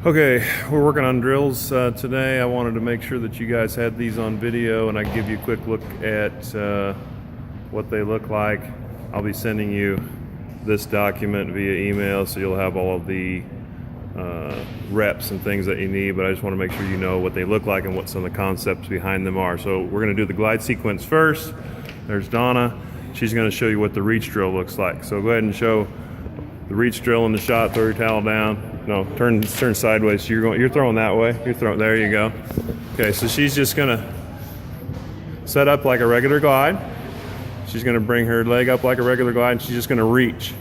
Okay, we're working on drills today. I wanted to make sure that you guys had these on video and I give you a quick look at what they look like. I'll be sending you this document via email, so you'll have all of the reps and things that you need, but I just want to make sure you know what they look like and what some of the concepts behind them are. So we're going to do the glide sequence first. There's Donna. She's going to show you what the reach drill looks like. So go ahead and show the reach drill in the shot. Throw your towel down. No, turn sideways. So you're throwing that way. You're throwing. There you go. Okay, so she's just going to set up like a regular glide. She's going to bring her leg up like a regular glide, and she's just going to reach.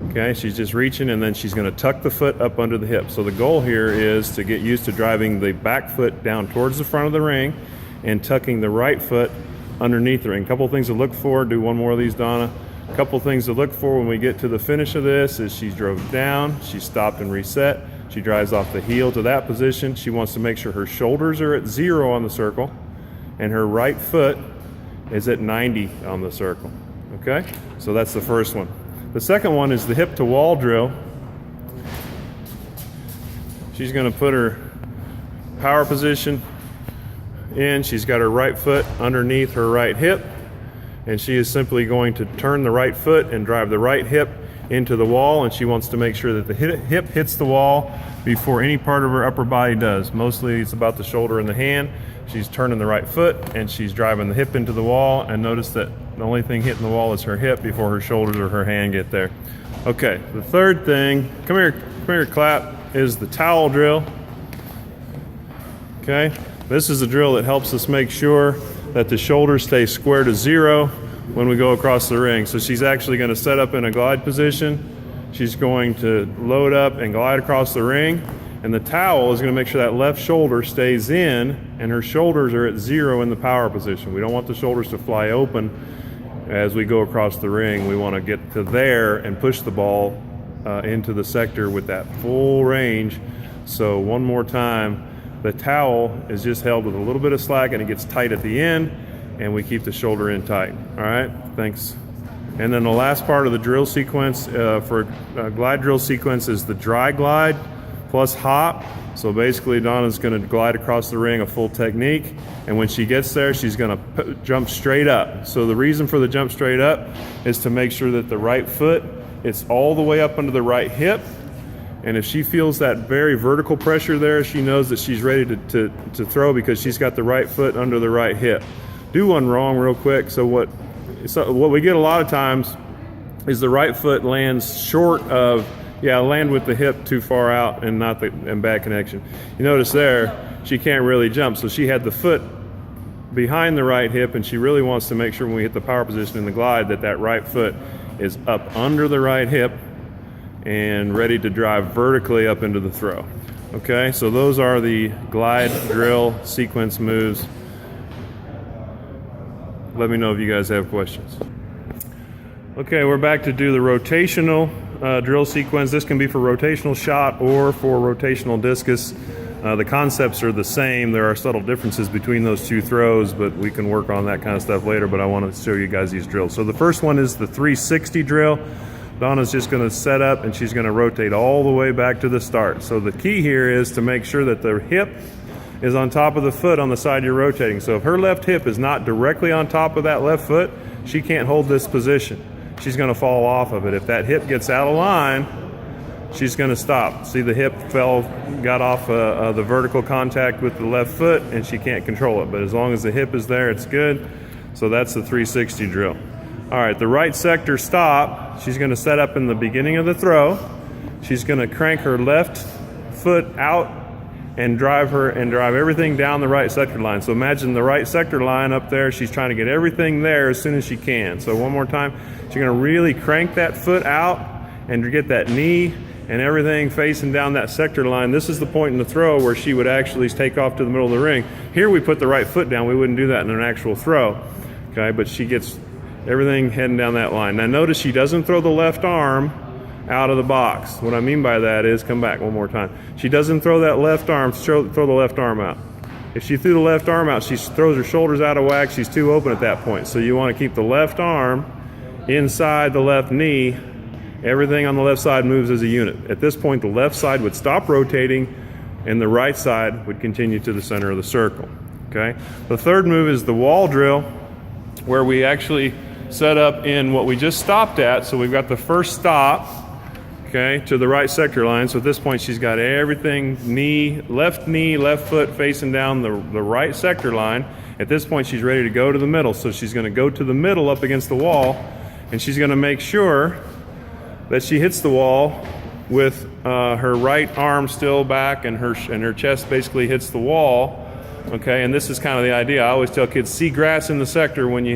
Okay, she's just reaching, and then she's going to tuck the foot up under the hip. So the goal here is to get used to driving the back foot down towards the front of the ring and tucking the right foot underneath the ring. A couple things to look for. Do one more of these, Donna. A couple things to look for when we get to the finish of this is she drove down, she stopped and reset. She drives off the heel to that position. She wants to make sure her shoulders are at 0 on the circle and her right foot is at 90 on the circle. Okay, so that's the first one. The second one is the hip to wall drill. She's going to put her power position in. She's got her right foot underneath her right hip, and she is simply going to turn the right foot and drive the right hip into the wall, and she wants to make sure that the hip hits the wall before any part of her upper body does. Mostly it's about the shoulder and the hand. She's turning the right foot and she's driving the hip into the wall, and notice that the only thing hitting the wall is her hip before her shoulders or her hand get there. Okay, the third thing, come here, clap, is the towel drill. Okay, this is a drill that helps us make sure that the shoulders stay square to 0 when we go across the ring. So she's actually going to set up in a glide position. She's going to load up and glide across the ring, and the towel is going to make sure that left shoulder stays in and her shoulders are at 0 in the power position. We don't want the shoulders to fly open as we go across the ring. We want to get to there and push the ball into the sector with that full range. So one more time, the towel is just held with a little bit of slack and it gets tight at the end, and we keep the shoulder in tight. All right, thanks. And then the last part of the drill sequence for glide drill sequence is the dry glide plus hop. So basically Donna's going to glide across the ring a full technique, and when she gets there she's going to jump straight up. So the reason for the jump straight up is to make sure that the right foot is all the way up under the right hip, and if she feels that very vertical pressure there, she knows that she's ready to throw because she's got the right foot under the right hip. Do one wrong real quick. So what we get a lot of times is the right foot lands short of, land with the hip too far out and not and bad connection. You notice there, she can't really jump. So she had the foot behind the right hip, and she really wants to make sure when we hit the power position in the glide that right foot is up under the right hip and ready to drive vertically up into the throw. Okay, so those are the glide drill sequence moves. Let me know if you guys have questions. Okay, we're back to do the rotational drill sequence. This can be for rotational shot or for rotational discus. The concepts are the same. There are subtle differences between those two throws, but we can work on that kind of stuff later, but I want to show you guys these drills. So the first one is the 360 drill. Donna's just going to set up and she's going to rotate all the way back to the start. So the key here is to make sure that the hip is on top of the foot on the side you're rotating. So if her left hip is not directly on top of that left foot, she can't hold this position. She's going to fall off of it. If that hip gets out of line, she's going to stop. See, the hip got off the vertical contact with the left foot, and she can't control it. But as long as the hip is there, it's good. So that's the 360 drill. All right, the right sector stop, she's going to set up in the beginning of the throw. She's going to crank her left foot out and drive everything down the right sector line. So imagine the right sector line up there. She's trying to get everything there as soon as she can. So one more time, she's going to really crank that foot out and get that knee and everything facing down that sector line. This is the point in the throw where she would actually take off to the middle of the ring. Here we put the right foot down. We wouldn't do that in an actual throw. Okay, but she gets everything heading down that line. Now notice she doesn't throw the left arm out of the box. What I mean by that is, come back one more time. She doesn't throw that left arm, throw the left arm out. If she threw the left arm out, she throws her shoulders out of whack. She's too open at that point. So you want to keep the left arm inside the left knee. Everything on the left side moves as a unit. At this point, the left side would stop rotating. and the right side would continue to the center of the circle. Okay. The third move is the wall drill, where we actually set up in what we just stopped at. So we've got the first stop, okay, to the right sector line. So at this point, she's got everything, knee, left foot facing down the right sector line. At this point, she's ready to go to the middle. So she's going to go to the middle up against the wall, and she's going to make sure that she hits the wall with her right arm still back, and her chest basically hits the wall. Okay, and this is kind of the idea. I always tell kids, see grass in the sector when you